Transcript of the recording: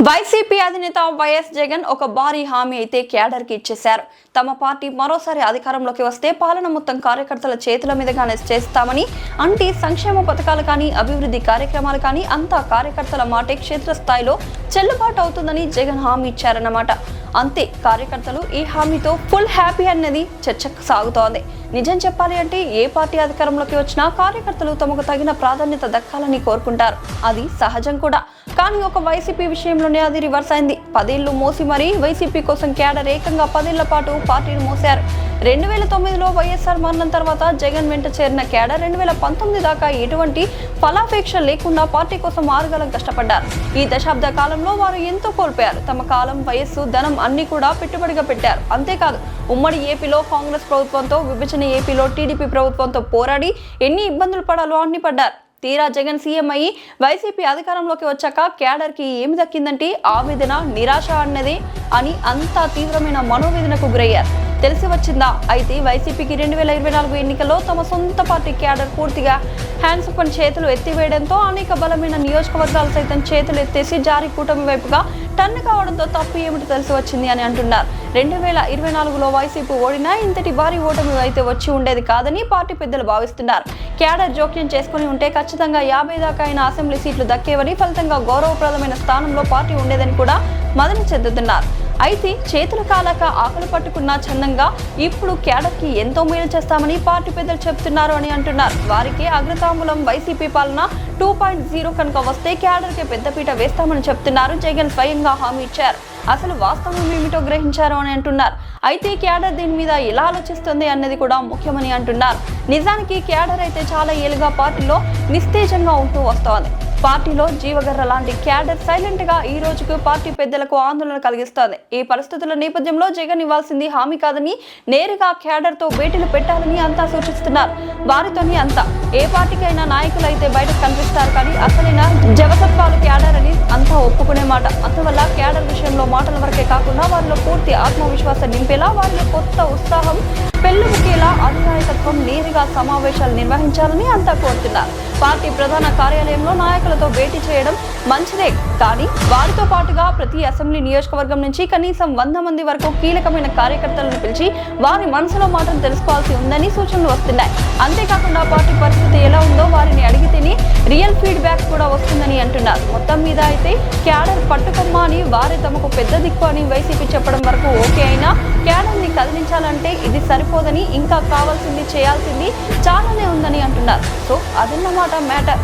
YCP అధినేత YS Jagan ఒక భారీ హామీ అయితే క్యాడర్ కి ఇచ్చేశారు. తమ పార్టీ మరోసారి అధికారంలోకి వస్తే పాలన మొత్తం కార్యకర్తల చేతుల మీదుగానే చేస్తామని, అంటే సంక్షేమ పథకాలు కానీ అభివృద్ధి కార్యక్రమాలు కానీ అంతా కార్యకర్తల మాటే క్షేత్రస్థాయిలో చెల్లుబాటు అవుతుందని జగన్ హామీ ఇచ్చారన్నమాట. అంతే, కార్యకర్తలు ఈ హామీతో ఫుల్ హ్యాపీ అన్నది చర్చ సాగుతోంది. నిజం చెప్పాలి అంటే ఏ పార్టీ అధికారంలోకి వచ్చినా కార్యకర్తలు తమకు తగిన ప్రాధాన్యత దక్కాలని కోరుకుంటారు. అది సహజం కూడా. కానీ ఒక వైసీపీ విషయంలోనే అది రివర్స్ అయింది. 10 ఏళ్లు మోసి మరీ వైసీపీ కోసం క్యాడర్ ఏకంగా 10 ఏళ్ల పాటు పార్టీని మోసారు. 2009లో వైఎస్ఆర్ మరణం తర్వాత జగన్ వెంట చేరిన క్యాడర్ 2019 దాకా ఎటువంటి ఫలాపేక్ష లేకుండా పార్టీ కోసం ఆరుగాలం కష్టపడ్డారు. ఈ దశాబ్ద కాలంలో వారు ఎంతో కోల్పోయారు. తమ కాలం, వయస్సు, ధనం అన్ని కూడా పెట్టుబడిగా పెట్టారు. అంతేకాదు, ఉమ్మడి ఏపీలో కాంగ్రెస్ ప్రభుత్వంతో, విభజన ఏపీలో టీడీపీ ప్రభుత్వంతో పోరాడి ఎన్ని ఇబ్బందులు పడాలో అన్ని పడ్డారు. తీరా జగన్ సీఎం అయ్యి వైసీపీ అధికారంలోకి వచ్చాక క్యాడర్ కి ఏమి దక్కిందంటే ఆవేదన, నిరాశ అన్నది అని అంతా తీవ్రమైన మనోవేదనకు గురయ్యారు. తెలిసి వచ్చిందా? అయితే వైసీపీకి 2024 ఎన్నికల్లో తమ సొంత పార్టీ క్యాడర్ పూర్తిగా హ్యాండ్స్ అప్ అని చేతులు ఎత్తివేయడంతో అనేక బలమైన నియోజకవర్గాలు సైతం చేతులు ఎత్తేసి జారీ కూటమి వైపుగా టన్ను కావడంతో తప్పు ఏమిటి తెలిసి వచ్చింది అని అంటున్నారు. 2024లో వైసీపీ ఓడినా ఇంతటి భారీ ఓటమి అయితే వచ్చి ఉండేది కాదని పార్టీ పెద్దలు భావిస్తున్నారు. క్యాడర్ జోక్యం చేసుకుని ఉంటే ఖచ్చితంగా 50 దాకా అయిన అసెంబ్లీ సీట్లు దక్కేవని, ఫలితంగా గౌరవప్రదమైన స్థానంలో పార్టీ ఉండేదని కూడా మదన చెందుతున్నారు. అయితే చేతులు కాలాక ఆకలి పట్టుకున్న చందంగా ఇప్పుడు క్యాడర్ కి ఎంతో మేలు చేస్తామని పార్టీ పెద్దలు చెప్తున్నారు అని అంటున్నారు. వారికి అగ్రతాంబూలం వైసీపీ పాలన 2.0 కనుక వస్తే క్యాడర్ కి పెద్దపీట వేస్తామని చెప్తున్నారు. జగన్ స్వయంగా హామీ ఇచ్చారు. అసలు వాస్తవం ఏమిటో గ్రహించారు అని అంటున్నారు. అయితే క్యాడర్ దీని మీద ఎలా ఆలోచిస్తుంది అన్నది కూడా ముఖ్యమని అంటున్నారు. నిజానికి క్యాడర్ అయితే చాలా ఏళ్ళుగా పార్టీలో నిస్తేజంగా ఉంటూ వస్తోంది. పార్టీలో జీవగర్ర లాంటి క్యాడర్ సైలెంట్ గా ఈ రోజుకు పార్టీ పెద్దలకు ఆందోళన కలిగిస్తోంది. ఈ పరిస్థితుల నేపథ్యంలో జగన్ ఇవ్వాల్సింది హామీ కాదని, నేరుగా క్యాడర్ తో భేటీలు పెట్టాలని అంతా సూచిస్తున్నారు. వారితోనే అంతా, ఏ పార్టీకైనా నాయకులు అయితే బయటకు కనిపిస్తారు కానీ అసలైన జవసత్వాలు క్యాడర్ అని అంతా ఒప్పుకునే మాట. అందువల్ల క్యాడర్ విషయంలో మాటల వరకే కాకుండా వారిలో పూర్తి ఆత్మవిశ్వాసం నింపేలా, వారిలో కొత్త ఉత్సాహం పెళ్లుముకేలా అధినాయకత్వం నేరుగా సమావేశాలు నిర్వహించాలని అంతా కోరుతున్నారు. పార్టీ ప్రధాన కార్యాలయంలో నాయకులతో భేటీ చేయడం మంచిదే, కానీ వారితో పాటుగా ప్రతి అసెంబ్లీ నియోజకవర్గం నుంచి కనీసం 100 మంది వరకు కీలకమైన కార్యకర్తలను పిలిచి వారి మనసులో మాటను తెలుసుకోవాల్సి ఉందని సూచనలు వస్తున్నాయి. అంతేకాకుండా పార్టీ పరిస్థితి ఎలా ఉందో వారిని అడిగితేనే రియల్ ఫీడ్బ్యాక్ కూడా వస్తుందని అంటున్నారు. మొత్తం మీద అయితే క్యాడర్ పట్టుకొమ్మ అని, వారి తమకు పెద్ద దిక్కు అని వైసీపీ చెప్పడం వరకు ఓకే అయినా క్యాడర్ ని కదిలించాలంటే ఇది సరిపోదని, ఇంకా కావాల్సింది, చేయాల్సింది చాలానే ఉందని అంటున్నారు. సో అదన్నమాట మ్యాటర్.